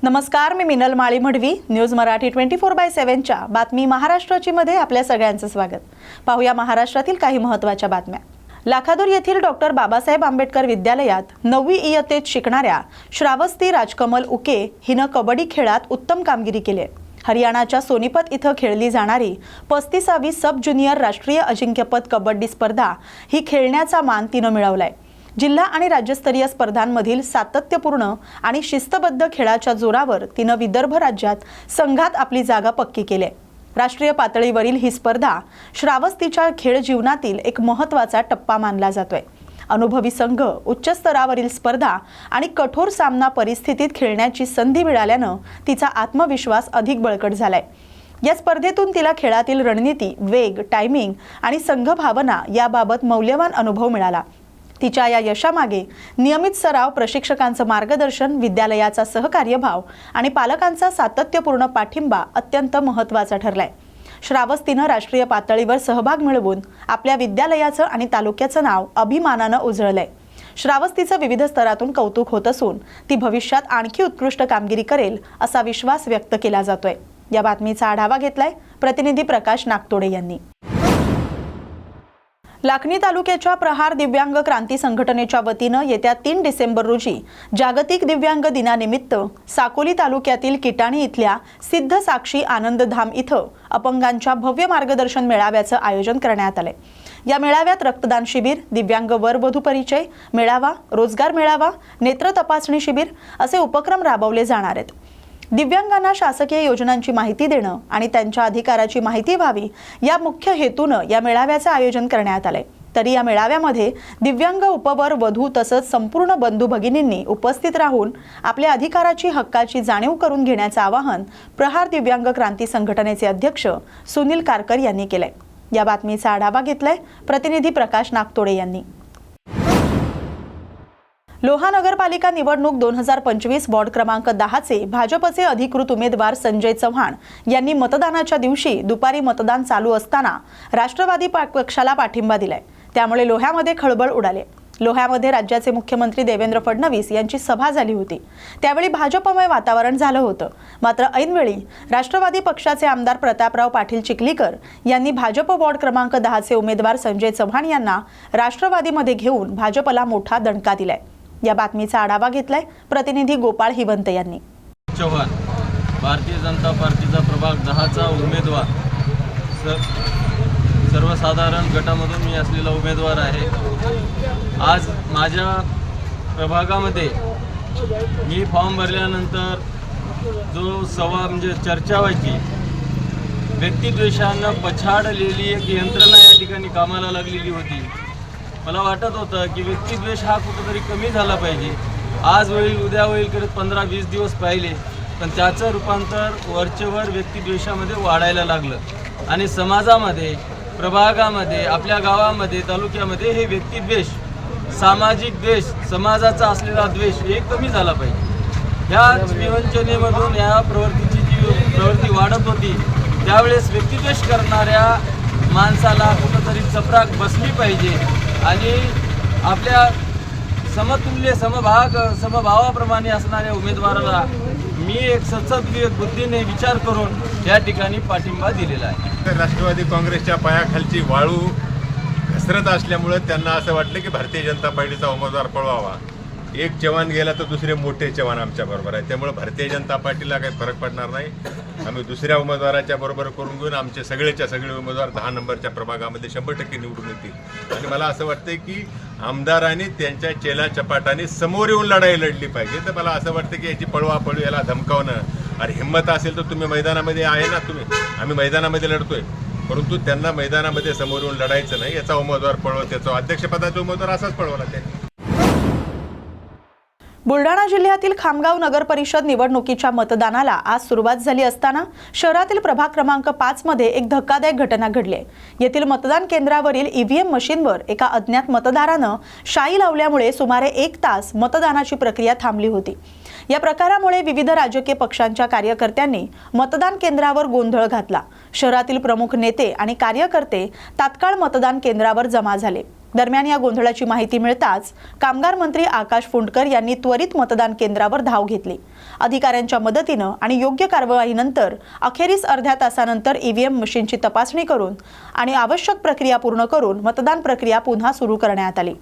नमस्कार, मी मिनल माळी मढवी. न्यूज मराठी 24/7 च्या बातमी महाराष्ट्राची मध्ये आपल्या सगळ्यांचं स्वागत. पाहूया महाराष्ट्रातील काही महत्त्वाच्या बातम्या. लाखादूर येथील डॉक्टर बाबासाहेब आंबेडकर विद्यालयात 9वी इयत्तेत शिकणाऱ्या श्रावस्ती राजकमल उके हिनं कबड्डी खेळात उत्तम कामगिरी केली. हरियाणाच्या सोनीपत इथं खेळली जाणारी 35वी सब ज्युनियर राष्ट्रीय अजिंक्यपद कबड्डी स्पर्धा ही खेळण्याचा मान तिनं मिळवलाय. जिल्हा आणि राज्यस्तरीय स्पर्धांमधील सातत्यपूर्ण आणि शिस्तबद्ध खेळाच्या जोरावर तिनं विदर्भ राज्यात संघात आपली जागा पक्की केली. राष्ट्रीय पातळीवरील ही स्पर्धा श्रावस्तीच्या खेळ जीवनातील एक महत्त्वाचा टप्पा मानला जातोय. अनुभवी संघ, उच्च स्तरावरील स्पर्धा आणि कठोर सामना परिस्थितीत खेळण्याची संधी मिळाल्यानं तिचा आत्मविश्वास अधिक बळकट झालाय. या स्पर्धेतून तिला खेळातील रणनीती, वेग, टायमिंग आणि संघभावना याबाबत मौल्यवान अनुभव मिळाला. तिच्या या यशामागे नियमित सराव, प्रशिक्षकांचं मार्गदर्शन, विद्यालयाचा सहकार्यभाव आणि पालकांचा सातत्यपूर्ण पाठिंबा अत्यंत महत्त्वाचा ठरलाय. श्रावस्तीनं राष्ट्रीय पातळीवर सहभाग मिळवून आपल्या विद्यालयाचं आणि तालुक्याचं नाव अभिमानानं उजळलंय. श्रावस्तीचं विविध स्तरातून कौतुक होत असून ती भविष्यात आणखी उत्कृष्ट कामगिरी करेल असा विश्वास व्यक्त केला जातोय. या बातमीचा आढावा घेतलाय प्रतिनिधी प्रकाश नागतोडे यांनी. लाखनी तालुक्याच्या प्रहार दिव्यांग क्रांती संघटनेच्या वतीनं येत्या 3 डिसेंबर रोजी जागतिक दिव्यांग दिनानिमित्त साकोली तालुक्यातील किटाणी इथल्या सिद्ध साक्षी आनंद धाम इथं अपंगांच्या भव्य मार्गदर्शन मेळाव्याचं आयोजन करण्यात आले. या मेळाव्यात रक्तदान शिबिर, दिव्यांग वर-वधू परिचय मेळावा, रोजगार मेळावा, नेत्र तपासणी शिबिर असे उपक्रम राबवले जाणार आहेत. दिव्यांगांना शासकीय योजनांची माहिती देणं आणि त्यांच्या अधिकाराची माहिती व्हावी या मुख्य हेतूनं या मेळाव्याचं आयोजन करण्यात आलंय. तरी या मेळाव्यामध्ये दिव्यांग, उपवर, वधू तसंच संपूर्ण बंधू भगिनींनी उपस्थित राहून आपल्या अधिकाराची, हक्काची जाणीव करून घेण्याचं आवाहन प्रहार दिव्यांग क्रांती संघटनेचे अध्यक्ष सुनील कारकर यांनी केलंय. या बातमीचा आढावा घेतलाय प्रतिनिधी प्रकाश नागतोडे यांनी. लोहा नगरपालिका निवडणूक 2025 वॉर्ड क्रमांक 10 चे भाजपचे अधिकृत उमेदवार संजय चव्हाण यांनी मतदानाच्या दिवशी दुपारी मतदान चालू असताना राष्ट्रवादी पक्षाला पाठिंबा दिलाय. त्यामुळे लोह्यामध्ये खळबळ उडाली. लोह्यामध्ये राज्याचे मुख्यमंत्री देवेंद्र फडणवीस यांची सभा झाली होती. त्यावेळी भाजपमय वातावरण झालं होतं. मात्र ऐनवेळी राष्ट्रवादी पक्षाचे आमदार प्रतापराव पाटील चिखलीकर यांनी भाजप वॉर्ड क्रमांक 10 चे उमेदवार संजय चव्हाण यांना राष्ट्रवादीमध्ये घेऊन भाजपला मोठा दणका दिलाय. या बातमीचा आढावा घेतलाय प्रतिनिधी गोपाळ हिवंत यांनी. चव्हाण भारतीय जनता पार्टीचा प्रभाग 10चा उमेदवार, सर्वसाधारण गटामधून मी असलेला उमेदवार आहे. आज माझ्या प्रभागामध्ये मी फॉर्म भरल्यानंतर जो म्हणजे चर्चा व्हायची, व्यक्तिद्वेषांना पछाडलेली एक यंत्रणा या ठिकाणी कामाला लागलेली होती. मला वाटत होतं की व्यक्तिद्वेष हा कुठेतरी कमी झाला पाहिजे. आज होईल, उद्या होईल करत 15-20 दिवस पाहिले, पण त्याचं रूपांतर वरचेवर व्यक्तिद्वेषामध्ये वाढायला लागलं. आणि समाजामध्ये, प्रभागामध्ये, आपल्या गावामध्ये, तालुक्यामध्ये हे व्यक्तिद्वेष, सामाजिक द्वेष, समाजाचा असलेला द्वेष हे कमी झाला पाहिजे. या विवंचनेमधून या प्रवृत्तीची जी प्रवृत्ती वाढत होती, त्यावेळेस व्यक्तिद्वेष करणाऱ्या माणसाला कुठंतरी चपराक बसली पाहिजे आणि आपल्या समतुल्य, समभावाप्रमाणे असणाऱ्या उमेदवाराला मी एक सचत बुद्धीने विचार करून या ठिकाणी पाठिंबा दिलेला आहे. राष्ट्रवादी काँग्रेसच्या पायाखालची वाळू घसरत असल्यामुळे त्यांना असं वाटलं की भारतीय जनता पार्टीचा उमेदवार पळवावा. एक जवान गेला तर दुसरे मोठे जवान आमच्या बरोबर आहे. त्यामुळे भारतीय जनता पार्टीला काही फरक पडणार नाही. आम्ही दुसऱ्या उमेदवाराच्या बरोबर करून घेऊन आमचे सगळे उमेदवार 10 नंबरच्या प्रभागामध्ये 100% निवडून येतील. आणि मला असं वाटतं की आमदारांनी त्यांच्या चेला चपाटाने समोर येऊन लढाई लढली पाहिजे. तर मला असं वाटतं की याची पळवापळू, याला धमकावणं, अरे हिंमत असेल तर तुम्ही मैदानामध्ये आहे ना, आम्ही मैदानामध्ये लढतोय, परंतु त्यांना मैदानामध्ये समोर येऊन लढायचं नाही. याचा उमेदवार पळवा, त्याचा अध्यक्षपदाचा उमेदवार असाच पळवला त्यांनी. बुलढाणा जिल्ह्यातील खामगाव नगर परिषद निवडणुकीच्या मतदानाला आज सुरुवात झाली असताना शहरातील प्रभाग क्रमांक 5 मध्ये एक धक्कादायक घटना घडली. येथील मतदान केंद्रावरील ईव्हीएम मशीनवर एका अज्ञात मतदारानं शाई लावल्यामुळे सुमारे 1 तास मतदानाची प्रक्रिया थांबली होती. या प्रकारामुळे विविध राजकीय पक्षांच्या कार्यकर्त्यांनी मतदान केंद्रावर गोंधळ घातला. शहरातील प्रमुख नेते आणि कार्यकर्ते तात्काळ मतदान केंद्रावर जमा झाले. दरम्यान या गोंधळाची माहिती मिळताच कामगार मंत्री आकाश फुंडकर यांनी त्वरित मतदान केंद्रावर धाव घेतली. अधिकाऱ्यांच्या मदतीनं आणि योग्य कारवाईनंतर अखेरीस अर्ध्या तासानंतर ईव्हीएम मशीनची तपासणी करून आणि आवश्यक प्रक्रिया पूर्ण करून मतदान प्रक्रिया पुन्हा सुरू करण्यात आली.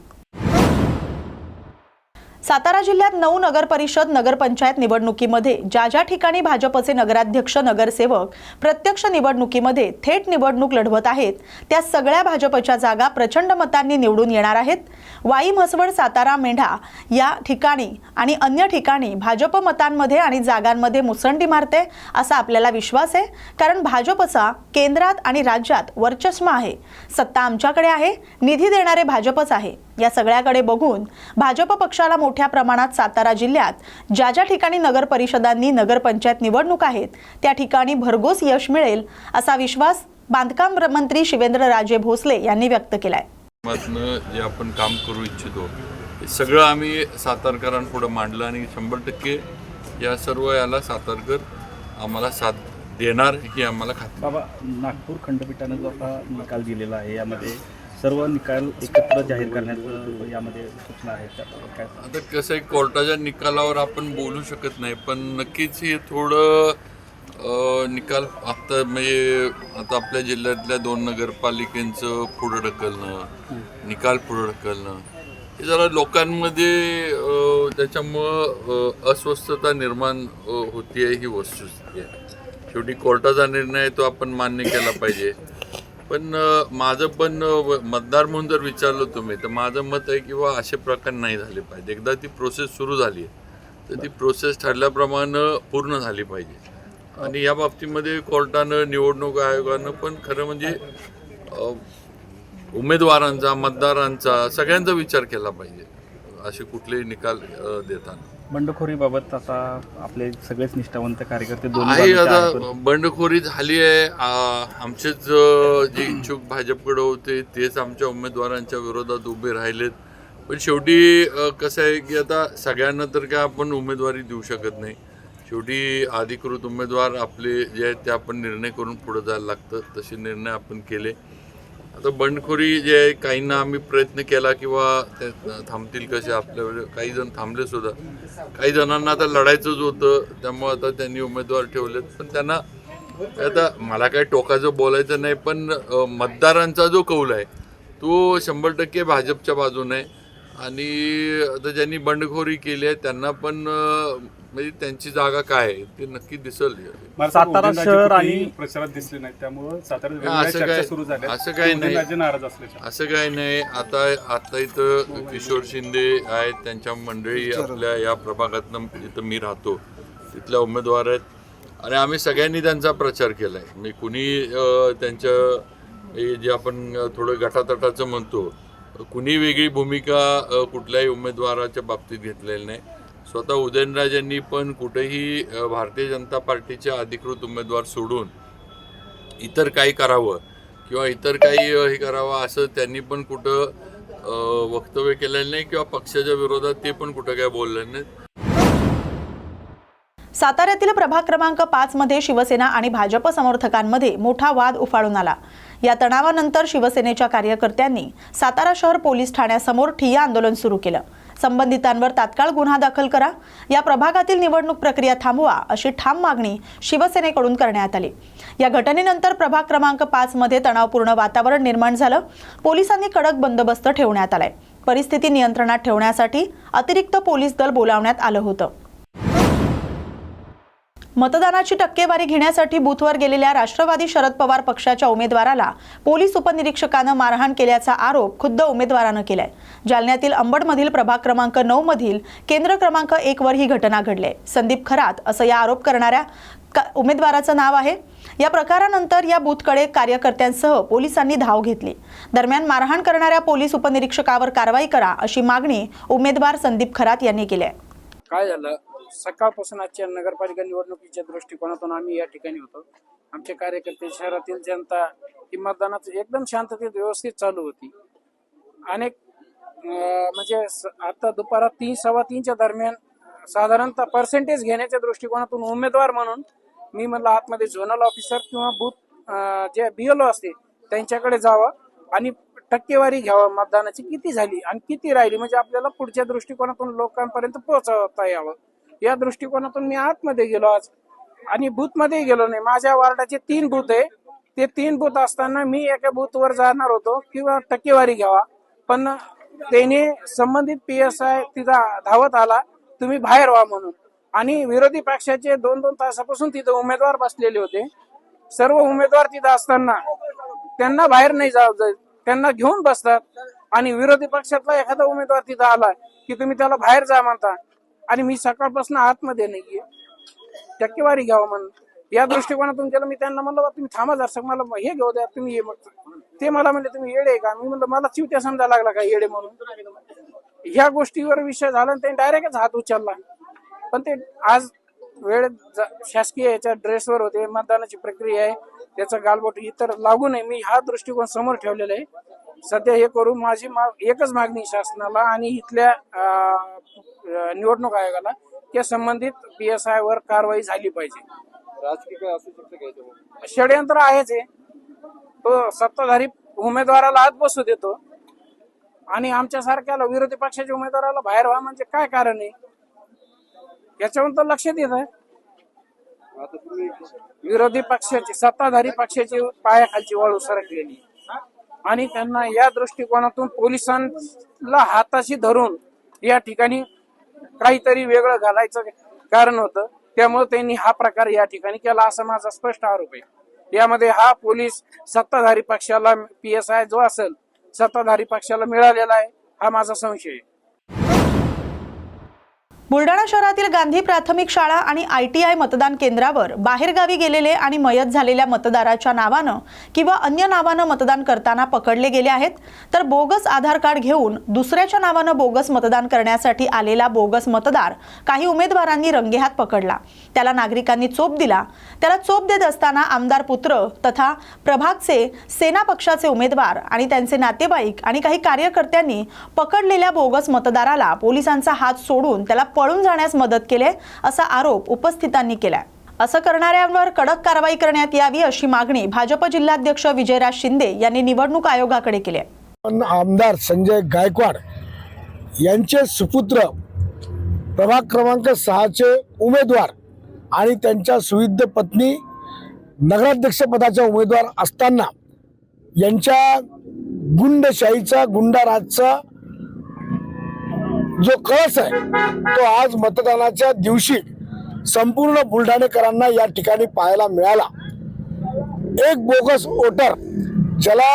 सातारा जिल्ह्यात 9 नगर परिषद नगरपंचायत निवडणुकीमध्ये ज्या ठिकाणी भाजपचे नगराध्यक्ष नगरसेवक प्रत्यक्ष निवडणुकीमध्ये थेट निवडणूक लढवत आहेत त्या सगळ्या भाजपच्या जागा प्रचंड मतांनी निवडून येणार आहेत. वाई, म्हसवड, सातारा, मेंढा या ठिकाणी आणि अन्य ठिकाणी भाजप मतांमध्ये आणि जागांमध्ये मुसंडी मारते असा आपल्याला विश्वास आहे. कारण भाजपचा केंद्रात आणि राज्यात वर्चस्व आहे. सत्ता आमच्याकडे आहे, निधी देणारे भाजपच आहे. या सगळ्याकडे बघून भाजप पक्षाला मोठ्या प्रमाणात सातारा जिल्ह्यात ज्या ठिकाणी नगर परिषदांनी नगरपंचायत निवडणूक आहेत त्या ठिकाणी भरघोस यश मिळेल असा विश्वास बांधकाम मंत्री शिवेंद्रराजे भोसले यांनी व्यक्त केलाय. जे आपण काम करू इच्छितो हे सगळं आम्ही सातारकरांपुढे मांडलं आणि 100% या सर्व याला सातारकर आम्हाला साथ देणार ही आम्हाला खात्री. बाबा, नागपूर खंडपीठानं जो आता निकाल दिलेला आहे यामध्ये सर्व निकाल एकत्र जाहीर करण्यात यामध्ये सूचना आहेत. आता कसं आहे, कोर्टाच्या निकालावर आपण बोलू शकत नाही, पण नक्कीच हे थोडं निकाल आता म्हणजे आता आपल्या जिल्ह्यातल्या 2 नगरपालिकांचं पुढं ढकलणं, निकाल पुढं ढकलणं हे जरा लोकांमध्ये त्याच्यामुळं अस्वस्थता निर्माण होती ही वस्तुस्थिती आहे. शेवटी कोर्टाचा निर्णय तो आपण मान्य केला पाहिजे. पण माझं पण मतदार म्हणून जर विचारलं तुम्ही तर माझं मत आहे की असे प्रकार नाही झाले पाहिजे. एकदा ती प्रोसेस सुरू झाली आहे तर ती प्रोसेस ठरल्याप्रमाणे पूर्ण झाली पाहिजे. आणि या बाबतीमध्ये कोर्टानं, निवडणूक आयोगानं पण खरं म्हणजे उमेदवारांचा, मतदारांचा, सगळ्यांचा विचार केला पाहिजे असे कुठलेही निकाल देताना. बंडखोरीबाबत आता आपले सगळेच निष्ठावंत कार्यकर्ते आहे. आता बंडखोरी झाली आहे. आमचेच जे इच्छुक भाजपकडे होते तेच आमच्या उमेदवारांच्या विरोधात उभे राहिलेत. पण शेवटी कसं आहे की आता सगळ्यांना तर काय आपण उमेदवारी देऊ शकत नाही. शेवटी अधिकृत उमेदवार आपले जे आहेत ते आपण निर्णय करून पुढे जायला लागतं. तसे निर्णय आपण केले. आता बंडखोरी जे आहे, काहींना आम्ही प्रयत्न केला किंवा ते थांबतील कसे, आपल्या काही जण थांबले सुद्धा. काही जणांना आता लढायचंच होतं त्यामुळे आता त्यांनी उमेदवार ठेवलेत. पण त्यांना आता मला काही टोकाचं बोलायचं नाही, पण मतदारांचा जो कौल आहे तो 100% भाजपच्या बाजूने आहे. आणि आता ज्यांनी बंडखोरी केली आहे त्यांना पण म्हणजे त्यांची जागा काय आहे ते नक्की दिसेल. सातारा शहर आणि प्रचारात दिसले नाही त्यामुळे असं काही नाही. असं काही नाही. आता इथं किशोर शिंदे आहेत, त्यांच्या मंडळी आपल्या या प्रभागातनं जिथं मी राहतो तिथल्या उमेदवार आहेत आणि आम्ही सगळ्यांनी त्यांचा प्रचार केला आहे. म्हणजे कुणी त्यांच्या जे आपण थोडं गटातटाचं म्हणतो, कुणी वेगळी भूमिका कुठल्याही उमेदवाराच्या बाबतीत घेतलेली नाही. स्वतः उदयनराजेंनी पण कुठेही भारतीय जनता पार्टीचे अधिकृत उमेदवार सोडून इतर काही करावं किंवा इतर काही हे करावं असं त्यांनी पण कुठं वक्तव्य केलेलं नाही किंवा पक्षाच्या विरोधात ते पण कुठं काय बोलले नाही. साताऱ्यातील प्रभाग क्रमांक 5 मध्ये शिवसेना आणि भाजप समर्थकांमध्ये मोठा वाद उफाळून आला. या तणावानंतर शिवसेनेच्या कार्यकर्त्यांनी सातारा शहर पोलीस ठाण्यासमोर ठिय्या आंदोलन सुरू केलं. संबंधितांवर तात्काळ गुन्हा दाखल करा, या प्रभागातील निवडणूक प्रक्रिया थांबवा अशी ठाम मागणी शिवसेनेकडून करण्यात आली. या घटनेनंतर प्रभाग क्रमांक 5 मध्ये तणावपूर्ण वातावरण निर्माण झालं. पोलिसांनी कडक बंदोबस्त ठेवण्यात आलाय. परिस्थिती नियंत्रणात ठेवण्यासाठी अतिरिक्त पोलीस दल बोलावण्यात आलं होतं. मतदानाची टक्केवारी घेण्यासाठी बूथवर गेलेल्या राष्ट्रवादी शरद पवार पक्षाच्या उमेदवाराला पोलीस उपनिरीक्षकानं मारहाण केल्याचा आरोप खुद्द उमेदवारानं केलाय. जालन्यातील अंबडमधील प्रभाग क्रमांक 9 मधील केंद्र क्रमांक 1 वर ही घटना घडली. संदीप खरात असं या आरोप करणाऱ्या उमेदवाराचं नाव आहे. या प्रकारानंतर या बूथकडे कार्यकर्त्यांसह पोलिसांनी धाव घेतली. दरम्यान मारहाण करणाऱ्या पोलीस उपनिरीक्षकावर कारवाई करा अशी मागणी उमेदवार संदीप खरात यांनी केली आहे. काय झालं, सकाळपासून आजच्या नगरपालिका निवडणुकीच्या दृष्टिकोनातून आम्ही या ठिकाणी होतो. आमचे कार्यकर्ते, शहरातील जनता ही मतदानाचं एकदम शांततेत व्यवस्थित चालू होती. अनेक म्हणजे आता दुपारा 3, 3:15च्या दरम्यान साधारणतः पर्सेंटेज घेण्याच्या दृष्टिकोनातून उमेदवार म्हणून मी म्हणलं आतमध्ये झोनल ऑफिसर किंवा बूथ जे BLO असते त्यांच्याकडे जावं आणि टक्केवारी घ्यावा मतदानाची, किती झाली आणि किती राहिली, म्हणजे आपल्याला पुढच्या दृष्टिकोनातून लोकांपर्यंत पोहोचवता यावं या दृष्टिकोनातून मी आतमध्ये गेलो आज आणि बूथमध्ये गेलो नाही. माझ्या वार्डाचे 3 बूथ आहे. ते 3 बूथ असताना मी एका बूथवर जाणार होतो किंवा टक्केवारी घ्यावा, पण त्याने संबंधित PSI तिथं धावत आला, तुम्ही बाहेर व्हा म्हणून. आणि विरोधी पक्षाचे 2-2 तासापासून तिथं उमेदवार बसलेले होते. सर्व उमेदवार तिथं असताना त्यांना बाहेर नाही जाऊ, त्यांना घेऊन बसतात. आणि विरोधी पक्षातला एखादा उमेदवार तिथं आला की तुम्ही त्याला बाहेर जा म्हणता. आणि मी सकाळपासून आतमध्ये नाहीये, टक्केवारी घ्यावं म्हणून. या दृष्टिकोनातून केलं. मी त्यांना म्हणलं बा तुम्ही थांबा जर मला हे घेऊ द्या, तुम्ही ये. मग ते मला म्हणले तुम्ही येडे आहे का? मी म्हणलं मला चिवत्या समजा लागला का येडे म्हणून. ह्या गोष्टीवर विषय झाला आणि त्यांनी डायरेक्टच हात उचलला. पण ते आज वेळ शासकीय याच्या ड्रेसवर होते, मतदानाची प्रक्रिया आहे, त्याचा गालबोट इतर लागू नये, मी हा दृष्टिकोन समोर ठेवलेला आहे. सध्या हे करू. माझी एकच मागणी शासनाला आणि इथल्या निवडणूक आयोगाला त्या संबंधित PSI वर कारवाई झाली पाहिजे. राजकीय काय असू शकतं का? षडयंत्र आहेच आहे. तो सत्ताधारी उमेदवाराला आत बसू देतो आणि आमच्या सारख्याला विरोधी पक्षाच्या उमेदवाराला बाहेर व्हा म्हणजे काय कारण आहे याच्यावर तर लक्ष देत आहे. विरोधी पक्षाची सत्ताधारी पक्षाची पायाखालची वाळू सरकलेली आणि त्यांना या दृष्टिकोनातून पोलिसांना हाताशी धरून या ठिकाणी काहीतरी वेगळं घालायचं कारण होतं. त्यामुळे त्यांनी हा प्रकार या ठिकाणी केला असा माझा स्पष्ट आरोप आहे. यामध्ये हा पोलीस सत्ताधारी पक्षाला PSI जो असेल सत्ताधारी पक्षाला मिळालेला आहे हा माझा संशय आहे. बुलढाणा शहरातील गांधी प्राथमिक शाळा आणि ITI मतदान केंद्रावर बाहेरगावी गेलेले आणि मयत झालेल्या मतदाराच्या नावानं किंवा अन्य नावानं मतदान करताना पकडले गेले आहेत. तर बोगस आधार कार्ड घेऊन दुसऱ्याच्या नावानं बोगस मतदान करण्यासाठी आलेला बोगस मतदार काही उमेदवारांनी रंगेहात पकडला. त्याला नागरिकांनी चोप दिला. त्याला चोप देत असताना आमदार पुत्र तथा प्रभागचे सेना पक्षाचे उमेदवार आणि त्यांचे नातेवाईक आणि काही कार्यकर्त्यांनी पकडलेल्या बोगस मतदाराला पोलिसांचा हात सोडून त्याला पळून जाण्यास मदत केले असा आरोप उपस्थितांनी केलाय. असं करणाऱ्यांवर कडक कारवाई करण्यात यावी अशी मागणी भाजप जिल्हाध्यक्ष विजयराज शिंदे यांनी निवडणूक आयोगाकडे केली आहे. आमदार संजय गायकवाड यांचे सुपुत्र प्रभाग क्रमांक 6चे उमेदवार आणि त्यांच्या सुविद्य पत्नी नगराध्यक्ष पदाच्या उमेदवार असताना यांच्या गुंडशाहीचा गुंडाराजचा जो कळस आहे तो आज मतदानाच्या दिवशी संपूर्ण बुलढाणेकरांना या ठिकाणी पाहायला मिळाला. एक बोगस वोटर ज्याला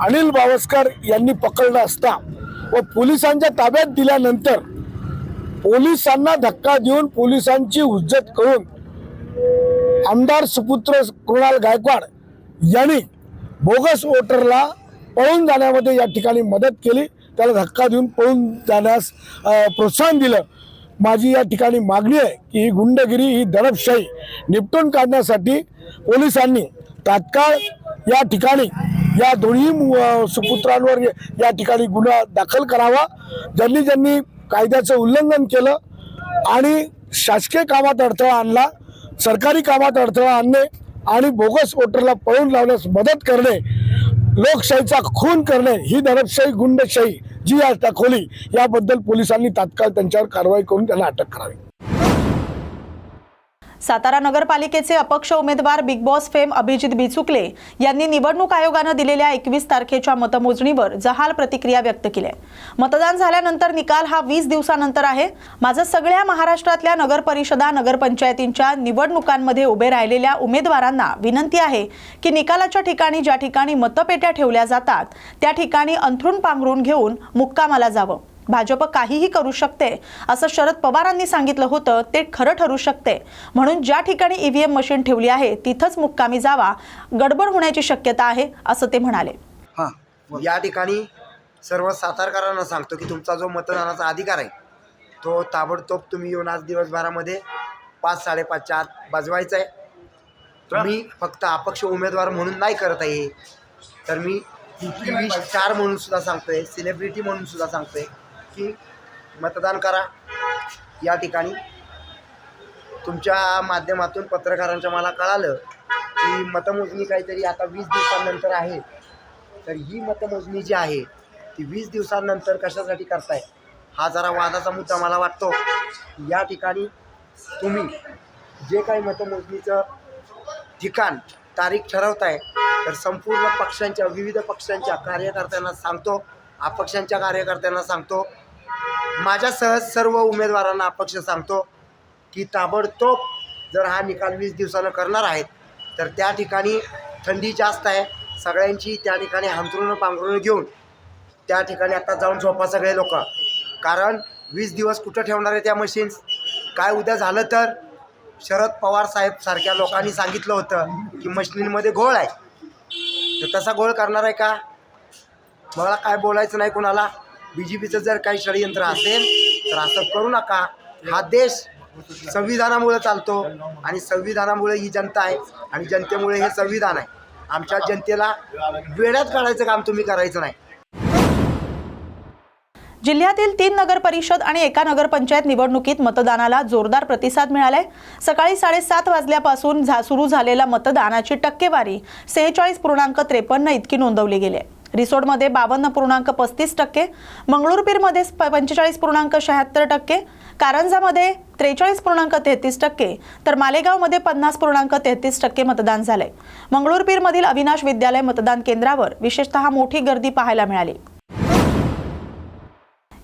अनिल बावस्कर यांनी पकडलं असता व पोलिसांच्या ताब्यात दिल्यानंतर पोलिसांना धक्का देऊन पोलिसांची हुज्जत करून आमदार सुपुत्र कृणाल गायकवाड यांनी बोगस वोटरला पळून जाण्यामध्ये या ठिकाणी मदत केली, त्याला धक्का देऊन पळून जाण्यास प्रोत्साहन दिलं. माझी या ठिकाणी मागणी आहे की ही गुंडगिरी ही दडपशाही निपटून काढण्यासाठी पोलिसांनी तात्काळ या ठिकाणी या दोन्ही सुपुत्रांवर या ठिकाणी गुन्हा दाखल करावा. ज्यांनी ज्यांनी कायद्याचं उल्लंघन केलं आणि शासकीय कामात अडथळा आणला, सरकारी कामात अडथळा आणणे आणि बोगस वोटरला पळून लावण्यास मदत करणे, लोकशाहीचा खून करणे ही दडपशाही गुंडशाही जी आज दाखवली याबद्दल पोलिसांनी तात्काळ त्यांच्यावर कारवाई करून त्यांना अटक करावी. सातारा नगरपालिकेचे अपक्ष उमेदवार big boss fame Abhijit Bichukale यांनी निवडणूक आयोगानं दिलेल्या 21 तारखेच्या मतमोजणीवर जहाल प्रतिक्रिया व्यक्त केली आहे. मतदान झाल्यानंतर निकाल हा 20 दिवसानंतर आहे. माझं सगळ्या महाराष्ट्रातल्या नगर परिषदा नगरपंचायतींच्या निवडणुकांमध्ये उभे राहिलेल्या उमेदवारांना विनंती आहे की निकालाच्या ठिकाणी ज्या ठिकाणी मतपेट्या ठेवल्या जातात त्या ठिकाणी अंथरूण पांघरून घेऊन मुक्कामाला जावं. भाजप काहीही करू शकते असं शरद पवारांनी सांगितलं होतं ते खरं ठरू शकते, म्हणून ज्या ठिकाणी EVM मशीन ठेवली आहे तिथंच मुक्कामी जावा, गडबड होण्याची शक्यता आहे असं ते म्हणाले. या ठिकाणी सर्व सातारकरांना सांगतो की तुमचा जो मतदानाचा अधिकार आहे तो ताबडतोब तुम्ही येऊन आज दिवसभरामध्ये 5-5:30च्या आत बजवायचा आहे. तुम्ही फक्त अपक्ष उमेदवार म्हणून नाही करत आहे, तर मी TV स्टार म्हणून सुद्धा सांगतोय, सेलिब्रिटी म्हणून सुद्धा सांगतोय की मतदान करा. या ठिकाणी तुमच्या माध्यमातून पत्रकारांच्या मला कळालं की मतमोजणी काहीतरी आता 20 दिवसांनंतर आहे, तर ही मतमोजणी जी आहे ती 20 दिवसांनंतर कशासाठी करताय हा जरा वादाचा मुद्दा मला वाटतो. या ठिकाणी तुम्ही जे काही मतमोजणीचं ठिकाण तारीख ठरवताय तर संपूर्ण पक्षांच्या विविध पक्षांच्या कार्यकर्त्यांना सांगतो, अपक्षांच्या कार्यकर्त्यांना सांगतो, माझ्यासह सर्व उमेदवारांना अपक्ष सांगतो की ताबडतोब जर हा निकाल 20 दिवसानं करणार आहेत तर त्या ठिकाणी थंडी जास्त आहे, सगळ्यांची त्या ठिकाणी अंथरुणं पांघरुणं घेऊन त्या ठिकाणी आता जाऊन झोपा सगळे लोक. कारण 20 दिवस कुठं ठेवणार आहे त्या मशीन्स? काय उद्या झालं तर शरद पवार साहेब सारख्या लोकांनी सांगितलं होतं की मशिनींमध्ये घोळ आहे, तर तसा घोळ करणार आहे का? मला काय बोलायचं नाही कोणाला. BJPचं जर काही षडयंत्र असेल तर असं करू नका. हा देश संविधानामुळे चालतो आणि संविधानामुळे ही जनता आहे आणि जनतेमुळे हे संविधान आहे. आमच्या जनतेला वेड्यात काढायचं काम तुम्ही करायचं नाही. जिल्ह्यातील 3 नगर परिषद आणि एका नगरपंचायत निवडणुकीत मतदानाला जोरदार प्रतिसाद मिळालाय. सकाळी 7:30 वाजल्यापासून सुरू झालेल्या मतदानाची टक्केवारी 46.53 इतकी नोंदवली गेली. रिसोडमध्ये 52.35%, मंगळुरपीरमध्ये 45.76%, कारंजामध्ये 43.33%, तर मालेगावमध्ये 50.33% मतदान झालंय. मंगळुरपीरमधील अविनाश विद्यालय मतदान केंद्रावर विशेषतः मोठी गर्दी पाहायला मिळाली.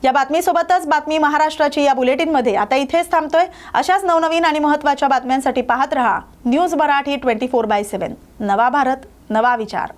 या बातमीसोबतच बातमी महाराष्ट्राची या बुलेटिनमध्ये आता इथेच थांबतोय. अशाच नवनवीन आणि महत्त्वाच्या बातम्यांसाठी पाहत रहा न्यूज मराठी 24/7. नवा भारत, नवा विचार.